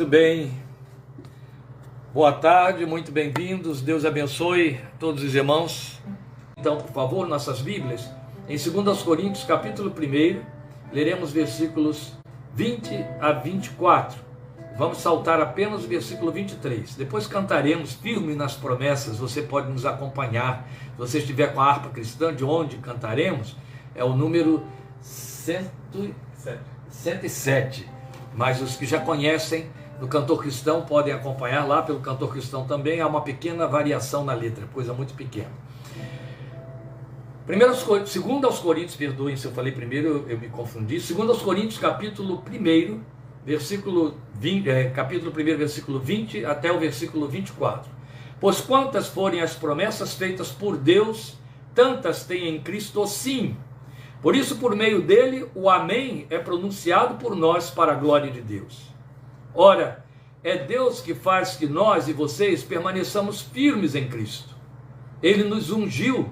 Muito bem, boa tarde, muito bem-vindos, Deus abençoe todos os irmãos. Então, por favor, nossas Bíblias, em 2 Coríntios, capítulo 1, leremos versículos 20 a 24. Vamos saltar apenas o versículo 23. Depois cantaremos firme nas promessas, você pode nos acompanhar. Se você estiver com a harpa cristã, de onde cantaremos, é o número 107. Mas os que já conhecem do Cantor Cristão podem acompanhar lá pelo Cantor Cristão também. Há uma pequena variação na letra, coisa muito pequena. 2 Coríntios, perdoem se eu falei primeiro, eu me confundi. 2 Coríntios, capítulo 1, versículo 20, capítulo 1, versículo 20 até o versículo 24. Pois quantas forem as promessas feitas por Deus, tantas tem em Cristo o sim. Por isso, por meio dele, o amém é pronunciado por nós para a glória de Deus. Ora, é Deus que faz que nós e vocês permaneçamos firmes em Cristo. Ele nos ungiu,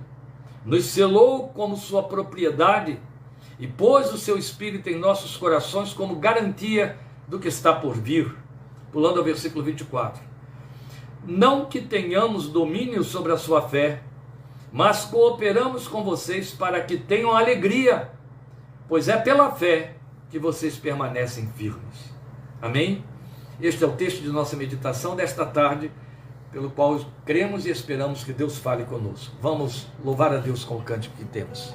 nos selou como sua propriedade e pôs o seu Espírito em nossos corações como garantia do que está por vir. Pulando ao versículo 24. Não que tenhamos domínio sobre a sua fé, mas cooperamos com vocês para que tenham alegria, pois é pela fé que vocês permanecem firmes. Amém? Este é o texto de nossa meditação desta tarde, pelo qual cremos e esperamos que Deus fale conosco. Vamos louvar a Deus com o cântico que temos.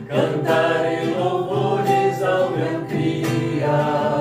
Cantarei louvores ao meu Criador.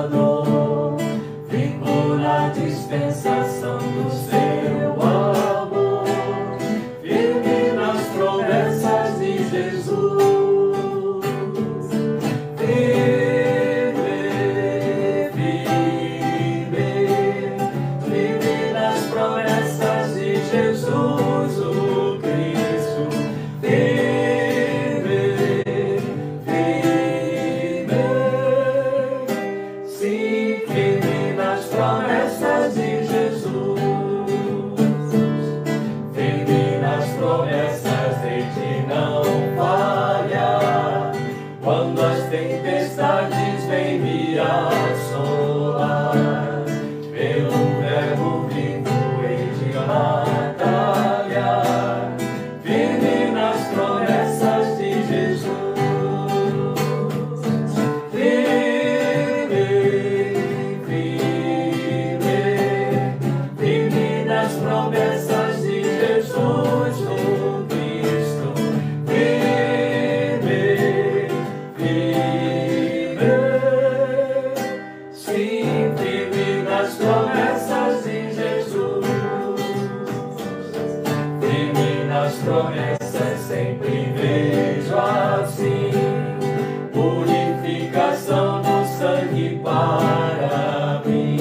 para mim.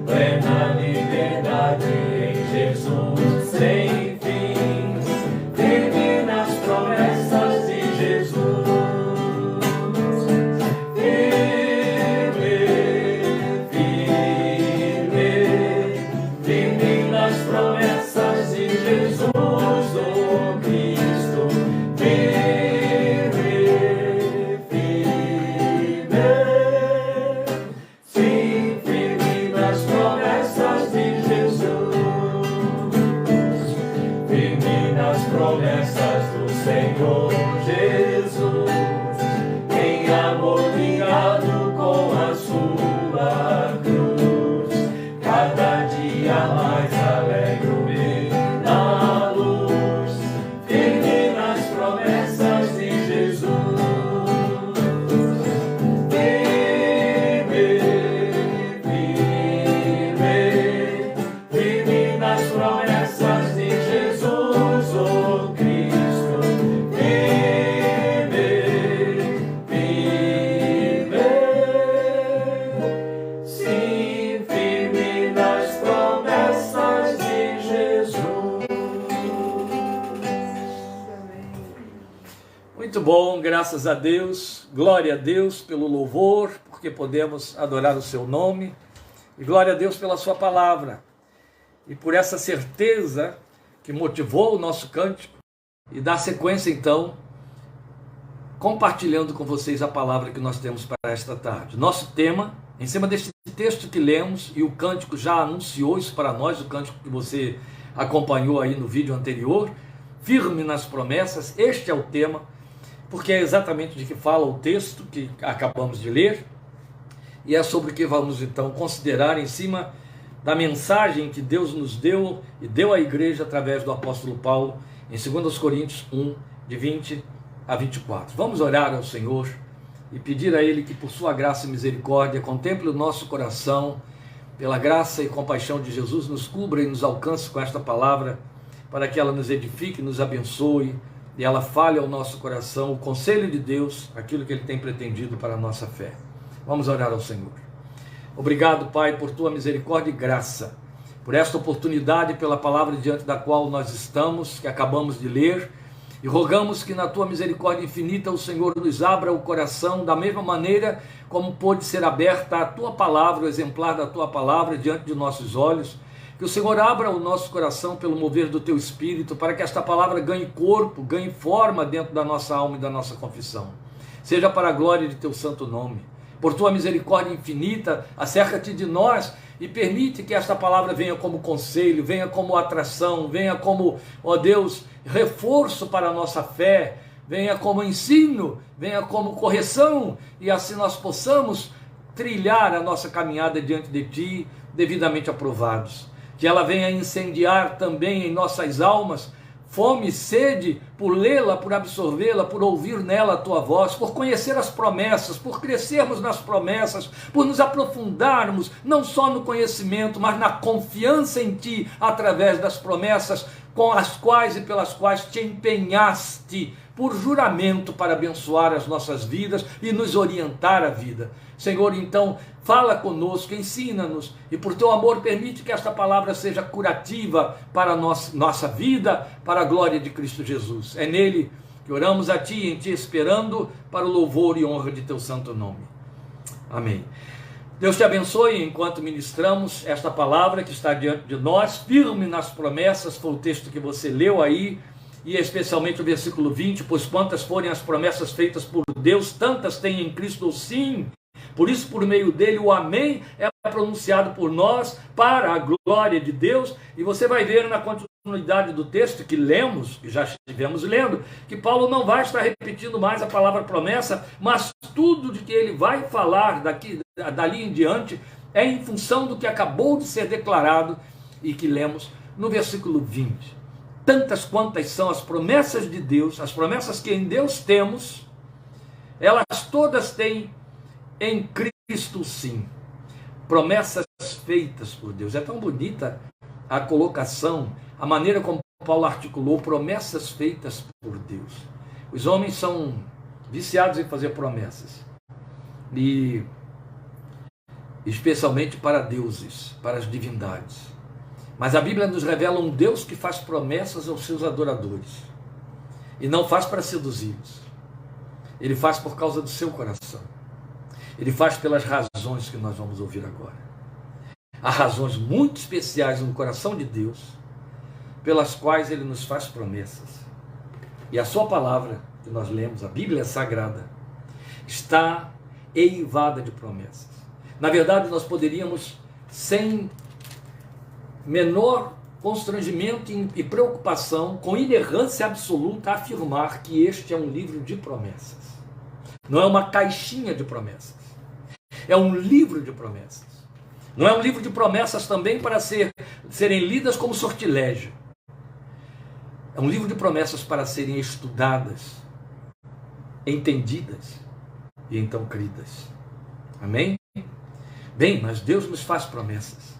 Plena liberdade em Jesus sem fim, firme nas promessas de Jesus. Firme, firme, firme nas promessas de Jesus, oh Cristo. Firme, firme, sim, firme nas promessas de Jesus. Firme nas promessas do Senhor Jesus, em amor ligado com a sua cruz. Cada dia mais alegro-me na luz, firme nas promessas de Jesus. Firme, firme, firme nas promessas de Jesus, oh Cristo. Firme, firme, sim, firme nas promessas de Jesus. Muito bom, graças a Deus, glória a Deus pelo louvor, porque podemos adorar o seu nome, e glória a Deus pela sua palavra, e por essa certeza que motivou o nosso cântico, e dá sequência então, compartilhando com vocês a palavra que nós temos para esta tarde. Nosso tema, em cima deste texto que lemos, e o cântico já anunciou isso para nós, o cântico que você acompanhou aí no vídeo anterior, firme nas promessas. Este é o tema, porque é exatamente de que fala o texto que acabamos de ler, e é sobre o que vamos então considerar em cima da mensagem que Deus nos deu e deu à igreja através do apóstolo Paulo em 2 Coríntios 1, de 20 a 24. Vamos orar ao Senhor e pedir a Ele que por sua graça e misericórdia contemple o nosso coração, pela graça e compaixão de Jesus, nos cubra e nos alcance com esta palavra, para que ela nos edifique, nos abençoe, e ela fale ao nosso coração o conselho de Deus, aquilo que Ele tem pretendido para a nossa fé. Vamos orar ao Senhor. Obrigado, Pai, por tua misericórdia e graça, por esta oportunidade, pela palavra diante da qual nós estamos, que acabamos de ler, e rogamos que na tua misericórdia infinita o Senhor nos abra o coração da mesma maneira como pôde ser aberta a tua palavra, o exemplar da tua palavra diante de nossos olhos. Que o Senhor abra o nosso coração pelo mover do teu Espírito, para que esta palavra ganhe corpo, ganhe forma dentro da nossa alma e da nossa confissão. Seja para a glória de teu santo nome. Por tua misericórdia infinita, acerca-te de nós e permite que esta palavra venha como conselho, venha como atração, venha como, ó Deus, reforço para a nossa fé, venha como ensino, venha como correção, e assim nós possamos trilhar a nossa caminhada diante de ti, devidamente aprovados. Que ela venha incendiar também em nossas almas fome e sede por lê-la, por absorvê-la, por ouvir nela a tua voz, por conhecer as promessas, por crescermos nas promessas, por nos aprofundarmos não só no conhecimento, mas na confiança em ti, através das promessas com as quais e pelas quais te empenhaste por juramento para abençoar as nossas vidas e nos orientar a vida. Senhor, então, fala conosco, ensina-nos, e por teu amor permite que esta palavra seja curativa para a nossa vida, para a glória de Cristo Jesus. É nele que oramos a ti, em ti esperando, para o louvor e honra de teu santo nome. Amém. Deus te abençoe enquanto ministramos esta palavra que está diante de nós, firme nas promessas. Foi o texto que você leu aí, e especialmente o versículo 20, pois quantas forem as promessas feitas por Deus, tantas tem em Cristo o sim. Por isso, por meio dele, o amém é pronunciado por nós para a glória de Deus. E você vai ver na continuidade do texto que lemos, que já estivemos lendo, que Paulo não vai estar repetindo mais a palavra promessa, mas tudo de que ele vai falar dali em diante é em função do que acabou de ser declarado e que lemos no versículo 20. Tantas quantas são as promessas de Deus, as promessas que em Deus temos, elas todas têm em Cristo sim. Promessas feitas por Deus. É tão bonita a colocação, a maneira como Paulo articulou, promessas feitas por Deus. Os homens são viciados em fazer promessas. E especialmente para deuses, para as divindades. Mas a Bíblia nos revela um Deus que faz promessas aos seus adoradores. E não faz para seduzi-los. Ele faz por causa do seu coração. Ele faz pelas razões que nós vamos ouvir agora. Há razões muito especiais no coração de Deus, pelas quais Ele nos faz promessas. E a sua palavra, que nós lemos, a Bíblia Sagrada, está eivada de promessas. Na verdade, nós poderíamos, sem menor constrangimento e preocupação, com inerrância absoluta, afirmar que este é um livro de promessas. Não é uma caixinha de promessas. É um livro de promessas. Não é um livro de promessas também para serem lidas como sortilégio. É um livro de promessas para serem estudadas, entendidas e então cridas. Amém? Bem, mas Deus nos faz promessas.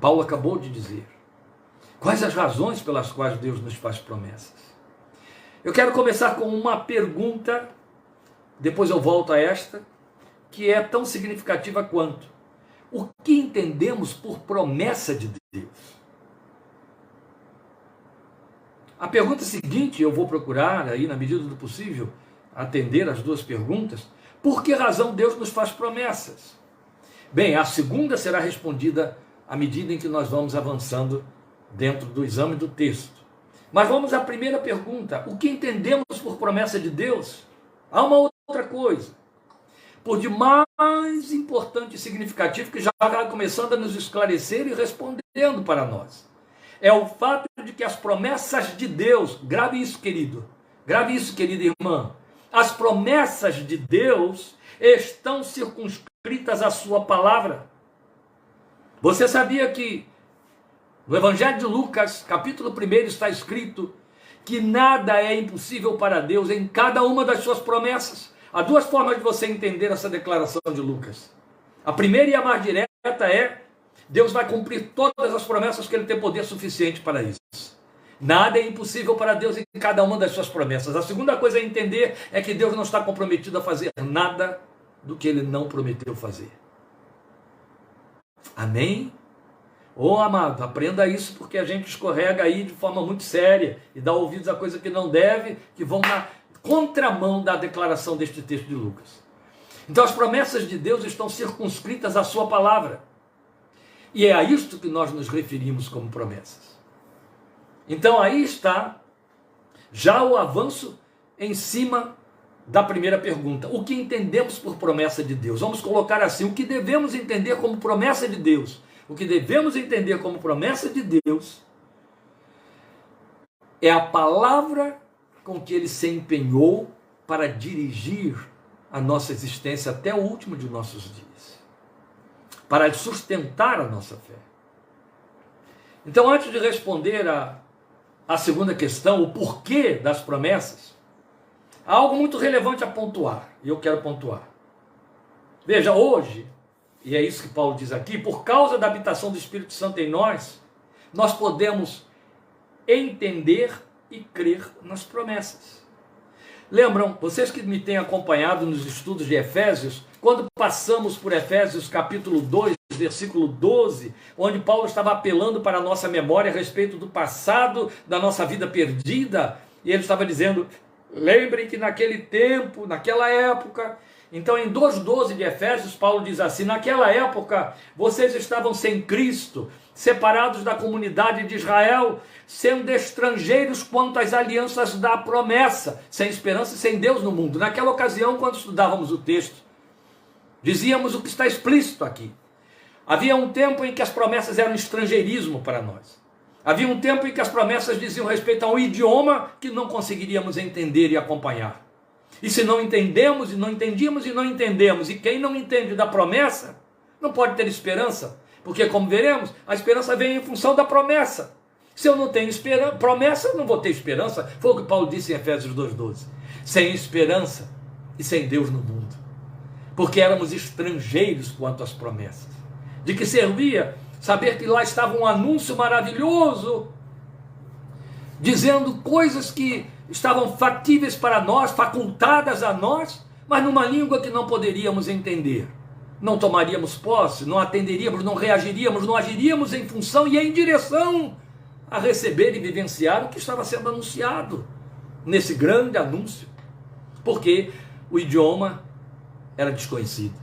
Paulo acabou de dizer. Quais as razões pelas quais Deus nos faz promessas? Eu quero começar com uma pergunta, depois eu volto a esta, que é tão significativa quanto: o que entendemos por promessa de Deus? A pergunta seguinte, eu vou procurar aí, na medida do possível, atender as duas perguntas: por que razão Deus nos faz promessas? Bem, a segunda será respondida à medida em que nós vamos avançando dentro do exame do texto. Mas vamos à primeira pergunta: o que entendemos por promessa de Deus? Há uma outra coisa, por demais importante e significativo, que já vai começando a nos esclarecer e respondendo para nós. É o fato de que as promessas de Deus, grave isso, querido, grave isso, querida irmã, as promessas de Deus estão circunscritas à sua palavra. Você sabia que no Evangelho de Lucas, capítulo 1, está escrito que nada é impossível para Deus em cada uma das suas promessas? Há duas formas de você entender essa declaração de Lucas. A primeira e a mais direta é: Deus vai cumprir todas as promessas, que Ele tem poder suficiente para isso. Nada é impossível para Deus em cada uma das suas promessas. A segunda coisa a entender é que Deus não está comprometido a fazer nada do que Ele não prometeu fazer. Amém? Ô amado, aprenda isso, porque a gente escorrega aí de forma muito séria e dá ouvidos a coisa que não deve, que vão na contramão da declaração deste texto de Lucas. Então as promessas de Deus estão circunscritas à sua palavra. E é a isto que nós nos referimos como promessas. Então aí está já o avanço em cima da primeira pergunta: o que entendemos por promessa de Deus? Vamos colocar assim: o que devemos entender como promessa de Deus? O que devemos entender como promessa de Deus é a palavra com que Ele se empenhou para dirigir a nossa existência até o último de nossos dias, para sustentar a nossa fé. Então, antes de responder a segunda questão, o porquê das promessas, há algo muito relevante a pontuar, e eu quero pontuar. Veja, hoje, e é isso que Paulo diz aqui, por causa da habitação do Espírito Santo em nós, nós podemos entender e crer nas promessas. Lembram, vocês que me têm acompanhado nos estudos de Efésios, quando passamos por Efésios capítulo 2, versículo 12, onde Paulo estava apelando para a nossa memória a respeito do passado, da nossa vida perdida, e ele estava dizendo: lembrem que naquele tempo, naquela época. Então, em 2,12 de Efésios, Paulo diz assim: naquela época, vocês estavam sem Cristo, separados da comunidade de Israel, sendo estrangeiros quanto às alianças da promessa, sem esperança e sem Deus no mundo. Naquela ocasião, quando estudávamos o texto, dizíamos o que está explícito aqui. Havia um tempo em que as promessas eram estrangeirismo para nós. Havia um tempo em que as promessas diziam respeito a um idioma que não conseguiríamos entender e acompanhar. E se não entendemos, e não entendíamos, e não entendemos, e quem não entende da promessa, não pode ter esperança, porque, como veremos, a esperança vem em função da promessa. Se eu não tenho promessa, eu não vou ter esperança. Foi o que Paulo disse em Efésios 2,12. Sem esperança e sem Deus no mundo. Porque éramos estrangeiros quanto às promessas. De que servia saber que lá estava um anúncio maravilhoso, dizendo coisas que estavam factíveis para nós, facultadas a nós, mas numa língua que não poderíamos entender. não tomaríamos posse, não atenderíamos, não reagiríamos, não agiríamos em função e em direção a receber e vivenciar o que estava sendo anunciado nesse grande anúncio, porque o idioma era desconhecido.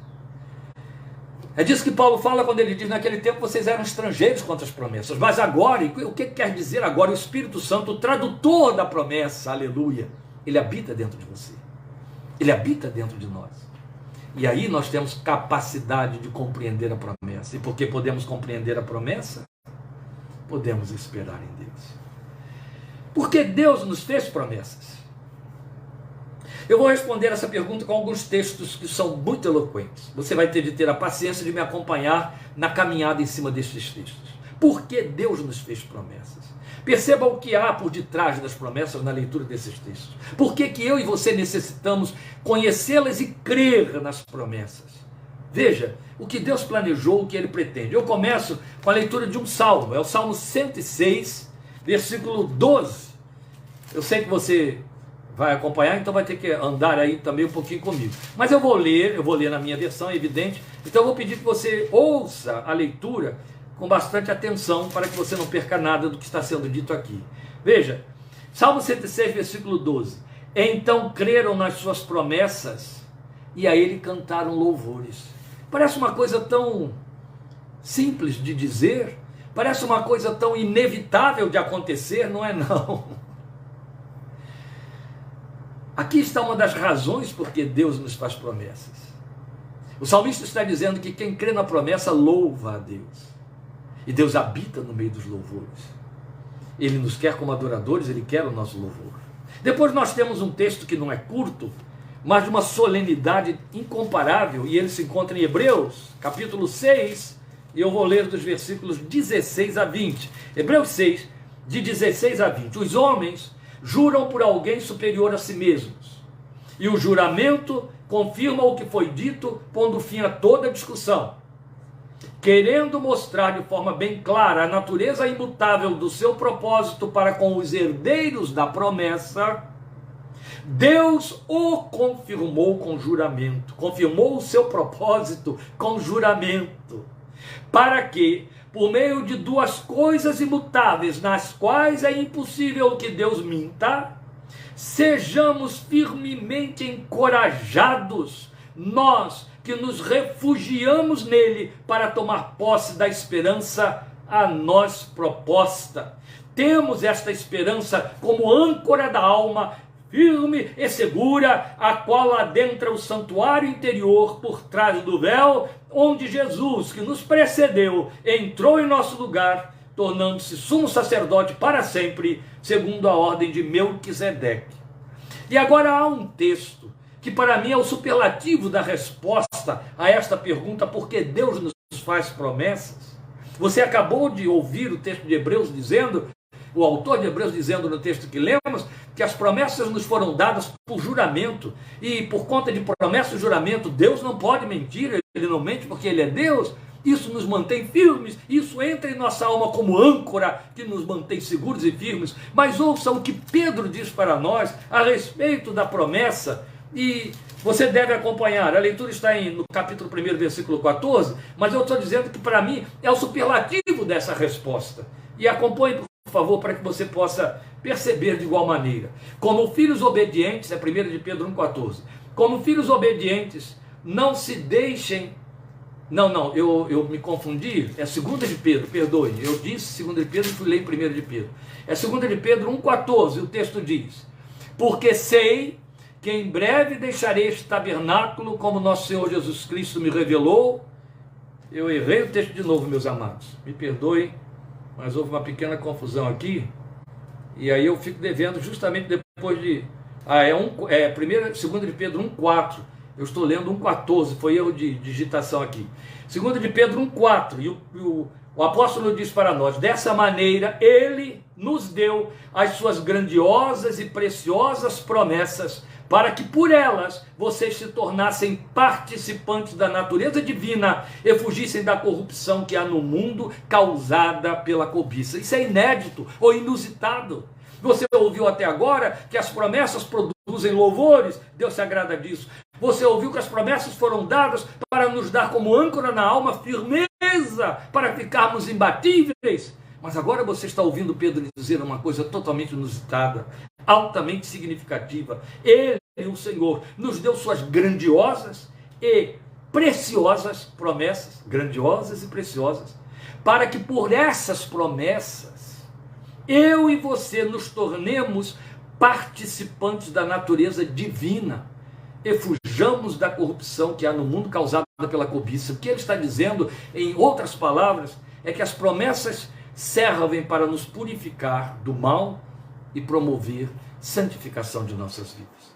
É disso que Paulo fala quando ele diz: naquele tempo vocês eram estrangeiros quanto às promessas, mas agora, o que quer dizer agora? O Espírito Santo, o tradutor da promessa, aleluia, ele habita dentro de você, ele habita dentro de nós, e aí nós temos capacidade de compreender a promessa, e porque podemos compreender a promessa, podemos esperar em Deus, porque Deus nos fez promessas. Eu vou responder essa pergunta com alguns textos que são muito eloquentes. Você vai ter de ter a paciência de me acompanhar na caminhada em cima destes textos. Por que Deus nos fez promessas? Perceba o que há por detrás das promessas na leitura desses textos. Por que eu e você necessitamos conhecê-las e crer nas promessas? Veja, o que Deus planejou, o que Ele pretende. Eu começo com a leitura de um salmo, é o Salmo 106, versículo 12. Eu sei que você vai acompanhar, então vai ter que andar aí também um pouquinho comigo. Mas eu vou ler na minha versão, é evidente. Então eu vou pedir que você ouça a leitura com bastante atenção, para que você não perca nada do que está sendo dito aqui. Veja, Salmo 106, versículo 12. Então creram nas suas promessas, e a ele cantaram louvores. Parece uma coisa tão simples de dizer, parece uma coisa tão inevitável de acontecer, não é não. Aqui está uma das razões por que Deus nos faz promessas. O salmista está dizendo que quem crê na promessa louva a Deus. E Deus habita no meio dos louvores. Ele nos quer como adoradores, Ele quer o nosso louvor. Depois nós temos um texto que não é curto, mas de uma solenidade incomparável, e ele se encontra em Hebreus, capítulo 6, e eu vou ler dos versículos 16 a 20. Hebreus 6, de 16 a 20. Os homens juram por alguém superior a si mesmos, e o juramento confirma o que foi dito, pondo fim a toda discussão. Querendo mostrar de forma bem clara a natureza imutável do seu propósito para com os herdeiros da promessa, Deus o confirmou com juramento, confirmou o seu propósito com juramento, para que, por meio de duas coisas imutáveis, nas quais é impossível que Deus minta, sejamos firmemente encorajados, nós que nos refugiamos nele para tomar posse da esperança a nós proposta. Temos esta esperança como âncora da alma, firme e segura, a qual adentra o santuário interior por trás do véu, onde Jesus, que nos precedeu, entrou em nosso lugar, tornando-se sumo sacerdote para sempre, segundo a ordem de Melquisedeque. E agora há um texto que para mim é o superlativo da resposta a esta pergunta: por que Deus nos faz promessas? Você acabou de ouvir o texto de Hebreus dizendo, o autor de Hebreus dizendo no texto que lemos, que as promessas nos foram dadas por juramento, e por conta de promessa e juramento, Deus não pode mentir, Ele não mente porque Ele é Deus. Isso nos mantém firmes, isso entra em nossa alma como âncora que nos mantém seguros e firmes. Mas ouça o que Pedro diz para nós a respeito da promessa, e você deve acompanhar. A leitura está no capítulo 1, versículo 14, mas eu estou dizendo que para mim é o superlativo dessa resposta. E acompanhe, por favor, para que você possa perceber de igual maneira. Como filhos obedientes, é 1 de Pedro 1,14. Como filhos obedientes, não se deixem... Não, eu me confundi, é 2 de Pedro, perdoe, eu disse 2 de Pedro e fui ler em 1 de Pedro. É 2 de Pedro 1,14, o texto diz: porque sei que em breve deixarei este tabernáculo, como nosso Senhor Jesus Cristo me revelou. Eu errei o texto de novo, meus amados, me perdoem, mas houve uma pequena confusão aqui, e aí eu fico devendo justamente depois de... 2 de Pedro 1,4, eu estou lendo 1,14, foi erro de digitação aqui. 2 de Pedro 1,4, e o apóstolo diz para nós: dessa maneira ele nos deu as suas grandiosas e preciosas promessas, para que por elas vocês se tornassem participantes da natureza divina e fugissem da corrupção que há no mundo causada pela cobiça. Isso é inédito ou inusitado. Você ouviu até agora que as promessas produzem louvores? Deus se agrada disso. Você ouviu que as promessas foram dadas para nos dar como âncora na alma firmeza, para ficarmos imbatíveis. Mas agora você está ouvindo Pedro dizer uma coisa totalmente inusitada, altamente significativa. Ele, o Senhor, nos deu suas grandiosas e preciosas promessas, grandiosas e preciosas, para que por essas promessas, eu e você nos tornemos participantes da natureza divina e fujamos da corrupção que há no mundo causada pela cobiça. O que ele está dizendo, em outras palavras, é que as promessas servem para nos purificar do mal e promover santificação de nossas vidas.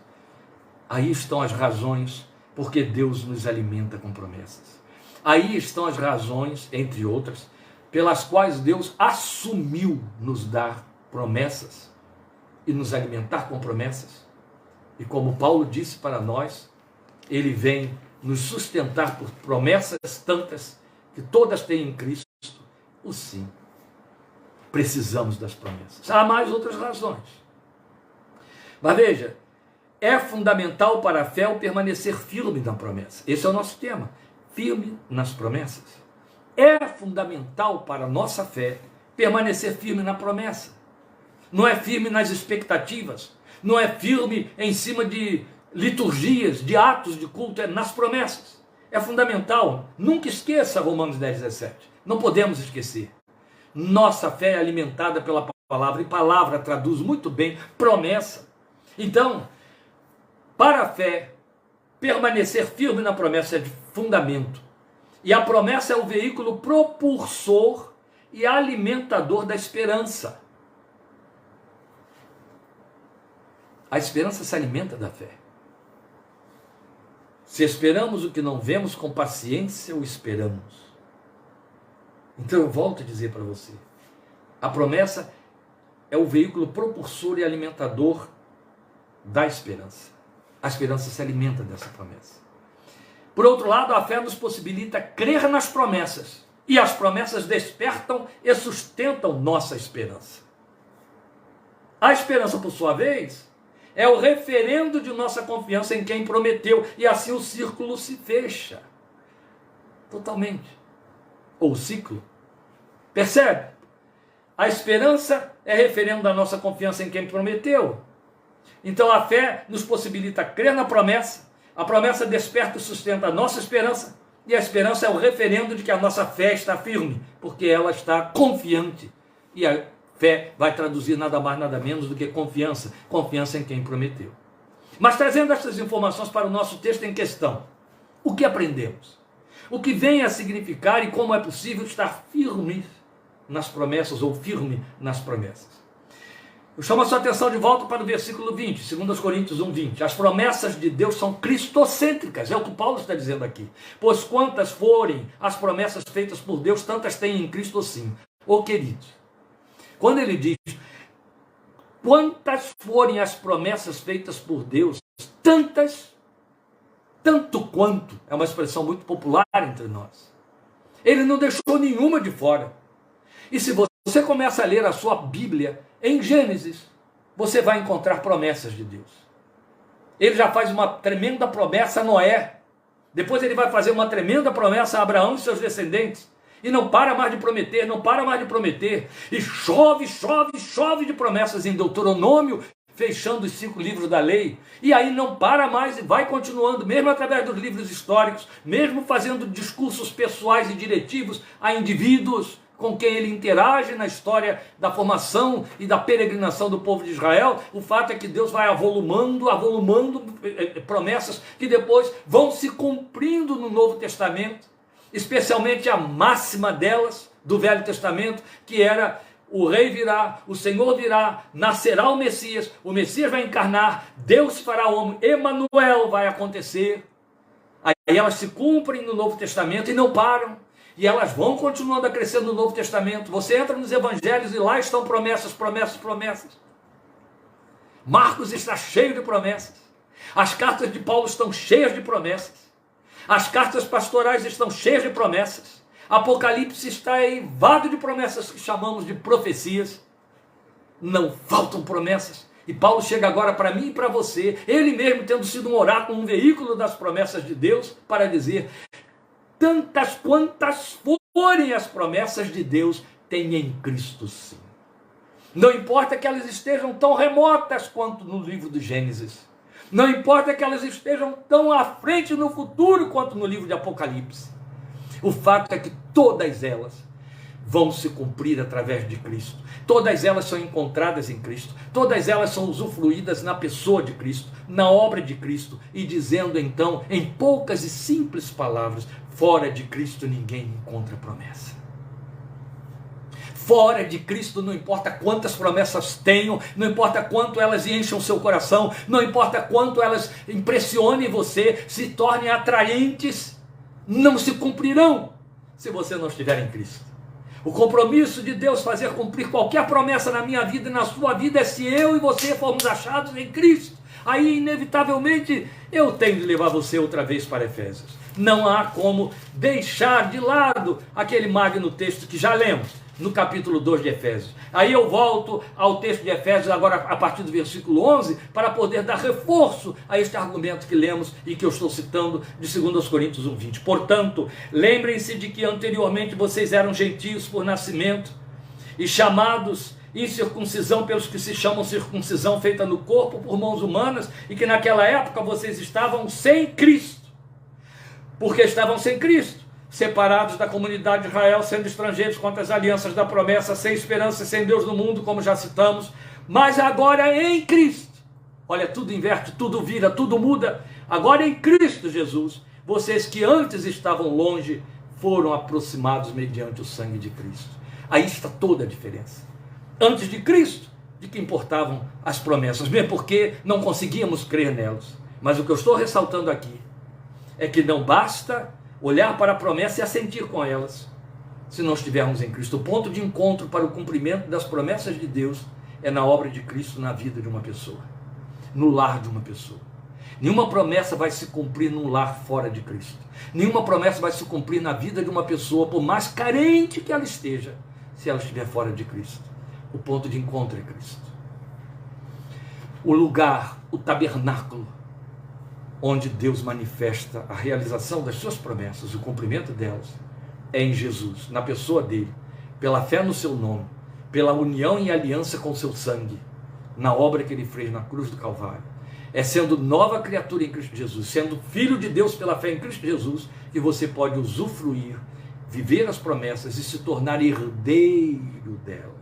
Aí estão as razões porque Deus nos alimenta com promessas. Aí estão as razões, entre outras, pelas quais Deus assumiu nos dar promessas e nos alimentar com promessas. E como Paulo disse para nós, ele vem nos sustentar por promessas tantas que todas têm em Cristo o sim. Precisamos das promessas. Há mais outras razões. Mas veja, é fundamental para a fé o permanecer firme na promessa. Esse é o nosso tema, firme nas promessas. É fundamental para a nossa fé permanecer firme na promessa. Não é firme nas expectativas, não é firme em cima de liturgias, de atos de culto, é nas promessas. É fundamental. Nunca esqueça Romanos 10:17. Não podemos esquecer. Nossa fé é alimentada pela palavra, e palavra traduz muito bem promessa. Então, para a fé, permanecer firme na promessa é de fundamento. E a promessa é o veículo propulsor e alimentador da esperança. A esperança se alimenta da fé. Se esperamos o que não vemos, com paciência o esperamos. Então eu volto a dizer para você, a promessa é o veículo propulsor e alimentador da esperança. A esperança se alimenta dessa promessa. Por outro lado, a fé nos possibilita crer nas promessas, e as promessas despertam e sustentam nossa esperança. A esperança, por sua vez, é o referendo de nossa confiança em quem prometeu, e assim o círculo se fecha totalmente. Ou o ciclo. Percebe? A esperança é referendo da nossa confiança em quem prometeu. Então a fé nos possibilita crer na promessa, a promessa desperta e sustenta a nossa esperança, e a esperança é o referendo de que a nossa fé está firme, porque ela está confiante. E a fé vai traduzir nada mais, nada menos do que confiança, confiança em quem prometeu. Mas trazendo essas informações para o nosso texto em questão, o que aprendemos? O que vem a significar e como é possível estar firme nas promessas, ou firme nas promessas? Eu chamo a sua atenção de volta para o versículo 20, 2 Coríntios 1:20. As promessas de Deus são cristocêntricas, é o que Paulo está dizendo aqui. Pois quantas forem as promessas feitas por Deus, tantas têm em Cristo sim. Ô queridos, quando ele diz, quantas forem as promessas feitas por Deus, tantas, tanto quanto, é uma expressão muito popular entre nós. Ele não deixou nenhuma de fora. E se você começa a ler a sua Bíblia, em Gênesis, você vai encontrar promessas de Deus. Ele já faz uma tremenda promessa a Noé. Depois ele vai fazer uma tremenda promessa a Abraão e seus descendentes. E não para mais de prometer, não para mais de prometer. E chove, chove, chove de promessas em Deuteronômio, fechando os 5 livros da lei. E aí não para mais e vai continuando, mesmo através dos livros históricos, mesmo fazendo discursos pessoais e diretivos a indivíduos com quem ele interage na história da formação e da peregrinação do povo de Israel. O fato é que Deus vai avolumando promessas que depois vão se cumprindo no Novo Testamento, especialmente a máxima delas do Velho Testamento, que era: o rei virá, o Senhor virá, nascerá o Messias vai encarnar, Deus fará homem, Emanuel vai acontecer. Aí elas se cumprem no Novo Testamento e não param. E elas vão continuando a crescer no Novo Testamento. Você entra nos Evangelhos e lá estão promessas, promessas, promessas. Marcos está cheio de promessas. As cartas de Paulo estão cheias de promessas. As cartas pastorais estão cheias de promessas. Apocalipse está eivado de promessas que chamamos de profecias. Não faltam promessas E Paulo chega agora para mim e para você, ele mesmo tendo sido um oráculo, um veículo das promessas de Deus, para dizer: tantas quantas forem as promessas de Deus, tem em Cristo sim. Não importa que elas estejam tão remotas quanto no livro do Gênesis. Não importa que elas estejam tão à frente no futuro quanto no livro de Apocalipse. O fato é que todas elas vão se cumprir através de Cristo. Todas elas são encontradas em Cristo. Todas elas são usufruídas na pessoa de Cristo, na obra de Cristo. E dizendo então, em poucas e simples palavras, fora de Cristo ninguém encontra promessa. Fora de Cristo, não importa quantas promessas tenham, não importa quanto elas enchem o seu coração, não importa quanto elas impressionem você, se tornem atraentes, não se cumprirão se você não estiver em Cristo. O compromisso de Deus fazer cumprir qualquer promessa na minha vida e na sua vida é se eu e você formos achados em Cristo. Aí, inevitavelmente, eu tenho de levar você outra vez para Efésios. Não há como deixar de lado aquele magno texto que já lemos no capítulo 2 de Efésios. Aí eu volto ao texto de Efésios, agora a partir do versículo 11, para poder dar reforço a este argumento que lemos e que eu estou citando de 2 Coríntios 1:20. Portanto, lembrem-se de que anteriormente vocês eram gentios por nascimento e chamados incircuncisão pelos que se chamam circuncisão feita no corpo por mãos humanas, e que naquela época vocês estavam sem Cristo. Porque estavam sem Cristo, separados da comunidade de Israel, sendo estrangeiros contra as alianças da promessa, sem esperança e sem Deus no mundo, como já citamos, mas agora em Cristo. Olha, tudo inverte, tudo vira, tudo muda. Agora em Cristo Jesus, vocês que antes estavam longe, foram aproximados mediante o sangue de Cristo. Aí está toda a diferença. Antes de Cristo, de que importavam as promessas, mesmo porque não conseguíamos crer nelas. Mas o que eu estou ressaltando aqui é que não basta olhar para a promessa e assentir com elas, se não estivermos em Cristo. O ponto de encontro para o cumprimento das promessas de Deus é na obra de Cristo na vida de uma pessoa, no lar de uma pessoa. Nenhuma promessa vai se cumprir num lar fora de Cristo. Nenhuma promessa vai se cumprir na vida de uma pessoa, por mais carente que ela esteja, se ela estiver fora de Cristo. O ponto de encontro é Cristo. O lugar, o tabernáculo, onde Deus manifesta a realização das suas promessas, o cumprimento delas, é em Jesus, na pessoa dele, pela fé no seu nome, pela união e aliança com o seu sangue, na obra que ele fez na cruz do Calvário. É sendo nova criatura em Cristo Jesus, sendo filho de Deus pela fé em Cristo Jesus, que você pode usufruir, viver as promessas e se tornar herdeiro delas.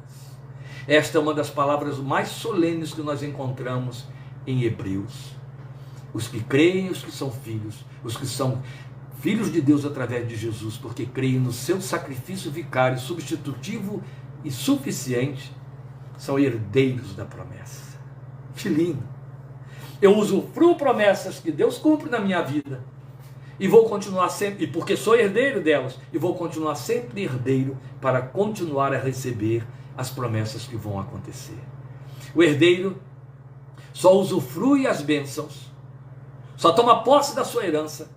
Esta é uma das palavras mais solenes que nós encontramos em Hebreus. Os que creem, os que são filhos de Deus através de Jesus, porque creem no seu sacrifício vicário, substitutivo e suficiente, são herdeiros da promessa. Que lindo! Eu usufruo promessas que Deus cumpre na minha vida, e vou continuar sempre, e porque sou herdeiro delas, e vou continuar sempre herdeiro para continuar a receber as promessas que vão acontecer. O herdeiro só usufrui as bênçãos, só toma posse da sua herança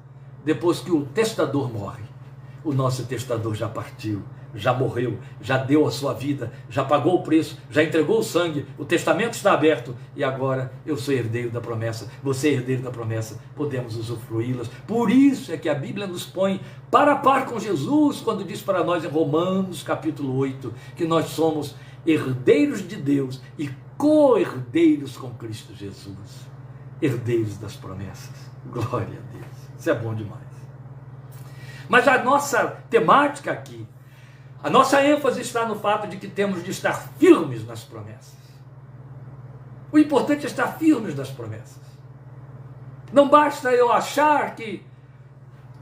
depois que o testador morre. O nosso testador já partiu, já morreu, já deu a sua vida, já pagou o preço, já entregou o sangue, o testamento está aberto e agora eu sou herdeiro da promessa, você é herdeiro da promessa, podemos usufruí-las. Por isso é que a Bíblia nos põe para a par com Jesus quando diz para nós em Romanos capítulo 8 que nós somos herdeiros de Deus e co-herdeiros com Cristo Jesus. Herdeiros das promessas. Glória a Deus. Isso é bom demais. Mas a nossa temática aqui, a nossa ênfase está no fato de que temos de estar firmes nas promessas. O importante é estar firmes nas promessas. Não basta eu achar que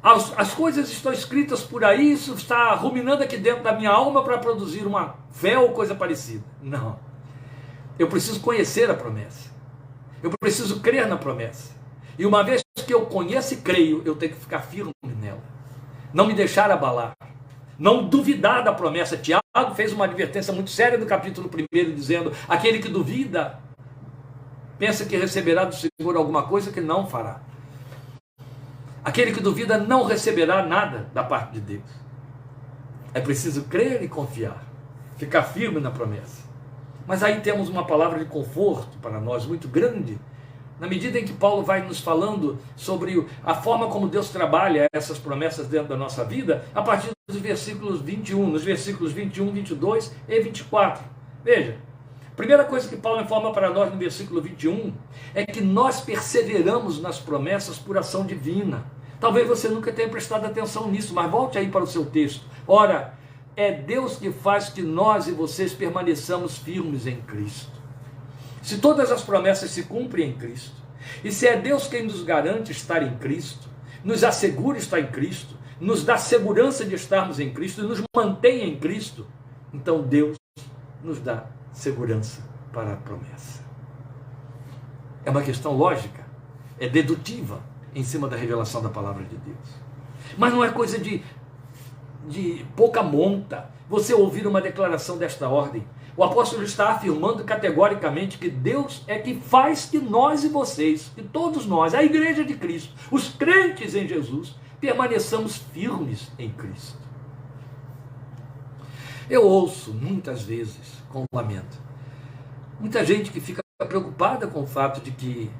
as coisas estão escritas por aí, isso está ruminando aqui dentro da minha alma para produzir uma fé ou coisa parecida. Não. Eu preciso conhecer a promessa. Eu preciso crer na promessa. E uma vez que eu conheço e creio, eu tenho que ficar firme nela. Não me deixar abalar. Não duvidar da promessa. Tiago fez uma advertência muito séria no capítulo 1, dizendo: aquele que duvida, pensa que receberá do Senhor alguma coisa que não fará. Aquele que duvida não receberá nada da parte de Deus. É preciso crer e confiar. Ficar firme na promessa. Mas aí temos uma palavra de conforto para nós muito grande, na medida em que Paulo vai nos falando sobre a forma como Deus trabalha essas promessas dentro da nossa vida, a partir dos versículos 21, nos versículos 21, 22 e 24. Veja, a primeira coisa que Paulo informa para nós no versículo 21 é que nós perseveramos nas promessas por ação divina. Talvez você nunca tenha prestado atenção nisso, mas volte aí para o seu texto. Ora, é Deus que faz que nós e vocês permaneçamos firmes em Cristo. Se todas as promessas se cumprem em Cristo, e se é Deus quem nos garante estar em Cristo, nos assegura estar em Cristo, nos dá segurança de estarmos em Cristo e nos mantém em Cristo, então Deus nos dá segurança para a promessa. É uma questão lógica, é dedutiva em cima da revelação da palavra de Deus. Mas não é coisa de pouca monta você ouvir uma declaração desta ordem. O apóstolo está afirmando categoricamente que Deus é que faz que nós e vocês, que todos nós, a igreja de Cristo, os crentes em Jesus, permaneçamos firmes em Cristo. Eu ouço muitas vezes, com lamento, muita gente que fica preocupada com o fato de que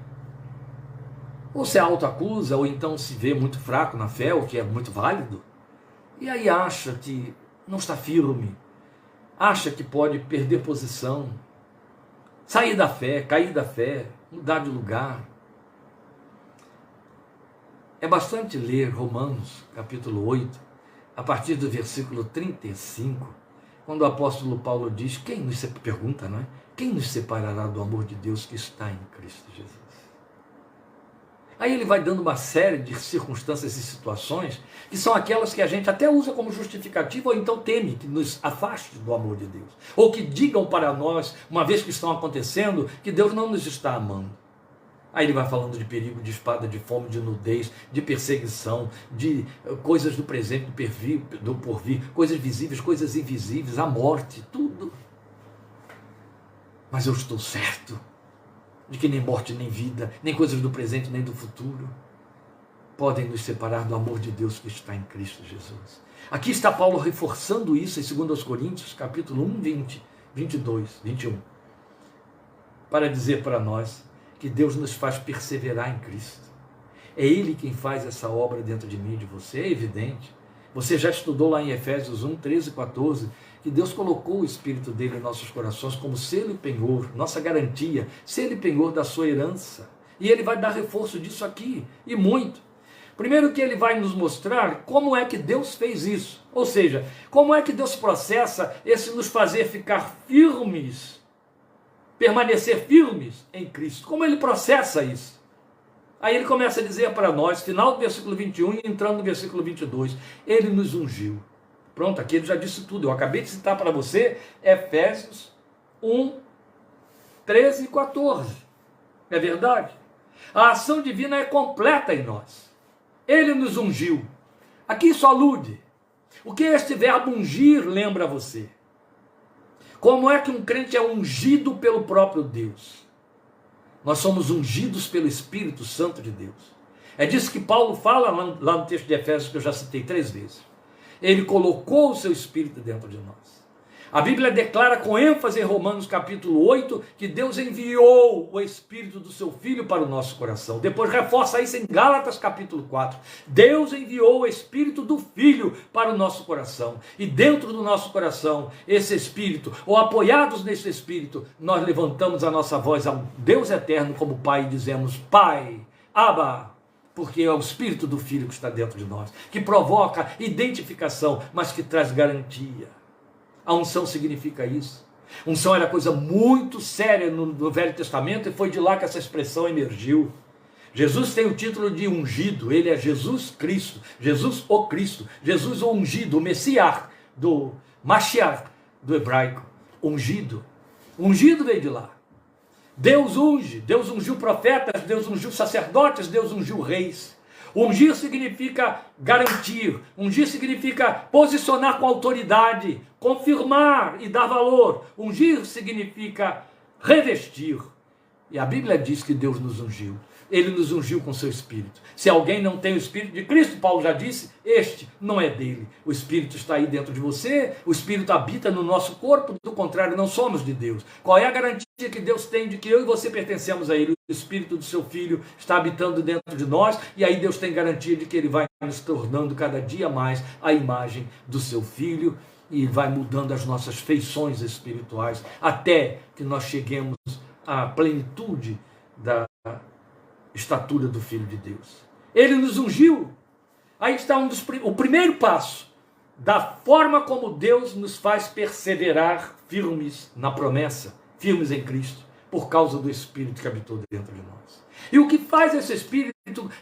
ou se autoacusa, ou então se vê muito fraco na fé, o que é muito válido, e aí acha que não está firme, acha que pode perder posição, sair da fé, cair da fé, mudar de lugar. É bastante ler Romanos, capítulo 8, a partir do versículo 35, quando o apóstolo Paulo diz, pergunta, não é? Quem nos separará do amor de Deus que está em Cristo Jesus? Aí ele vai dando uma série de circunstâncias e situações que são aquelas que a gente até usa como justificativa ou então teme que nos afaste do amor de Deus. Ou que digam para nós, uma vez que estão acontecendo, que Deus não nos está amando. Aí ele vai falando de perigo, de espada, de fome, de nudez, de perseguição, de coisas do presente, do porvir, coisas visíveis, coisas invisíveis, a morte, tudo. Mas eu estou certo de que nem morte, nem vida, nem coisas do presente, nem do futuro podem nos separar do amor de Deus que está em Cristo Jesus. Aqui está Paulo reforçando isso em 2 Coríntios, capítulo 1, 20, 22, 21, para dizer para nós que Deus nos faz perseverar em Cristo. É Ele quem faz essa obra dentro de mim e de você, é evidente. Você já estudou lá em Efésios 1, 13 e 14, que Deus colocou o Espírito dele em nossos corações como selo e penhor, nossa garantia, selo e penhor da sua herança. E ele vai dar reforço disso aqui, e muito. Primeiro que ele vai nos mostrar como é que Deus fez isso. Ou seja, como é que Deus processa esse nos fazer ficar firmes, permanecer firmes em Cristo. Como ele processa isso? Aí ele começa a dizer para nós, final do versículo 21 e entrando no versículo 22, ele nos ungiu. Pronto, aqui ele já disse tudo. Eu acabei de citar para você Efésios 1, 13 e 14. É verdade? A ação divina é completa em nós. Ele nos ungiu. Aqui isso alude. O que este verbo ungir lembra a você? Como é que um crente é ungido pelo próprio Deus? Nós somos ungidos pelo Espírito Santo de Deus. É disso que Paulo fala lá no texto de Efésios, que eu já citei 3 vezes. Ele colocou o seu Espírito dentro de nós. A Bíblia declara com ênfase em Romanos capítulo 8 que Deus enviou o Espírito do seu Filho para o nosso coração. Depois reforça isso em Gálatas capítulo 4. Deus enviou o Espírito do Filho para o nosso coração. E dentro do nosso coração, esse Espírito, ou apoiados nesse Espírito, nós levantamos a nossa voz ao Deus eterno como Pai e dizemos, Pai, Abba, porque é o Espírito do Filho que está dentro de nós, que provoca identificação, mas que traz garantia. A unção significa isso. Unção era coisa muito séria no Velho Testamento e foi de lá que essa expressão emergiu. Jesus tem o título de ungido, ele é Jesus Cristo, Jesus o Cristo, Jesus o ungido, o Messias, do Mashiach, do hebraico, ungido. Ungido veio de lá. Deus unge, Deus ungiu profetas, Deus ungiu sacerdotes, Deus ungiu reis. Ungir significa garantir, ungir significa posicionar com autoridade, confirmar e dar valor. Ungir significa revestir. E a Bíblia diz que Deus nos ungiu. Ele nos ungiu com seu Espírito. Se alguém não tem o Espírito de Cristo, Paulo já disse, este não é dele. O Espírito está aí dentro de você, o Espírito habita no nosso corpo, do contrário, não somos de Deus. Qual é a garantia que Deus tem de que eu e você pertencemos a Ele? O Espírito do seu Filho está habitando dentro de nós, e aí Deus tem garantia de que Ele vai nos tornando cada dia mais a imagem do seu Filho, e vai mudando as nossas feições espirituais, até que nós cheguemos à plenitude da estatura do Filho de Deus. Ele nos ungiu. Aí está o primeiro passo da forma como Deus nos faz perseverar firmes na promessa, firmes em Cristo, por causa do Espírito que habitou dentro de nós. E o que faz esse Espírito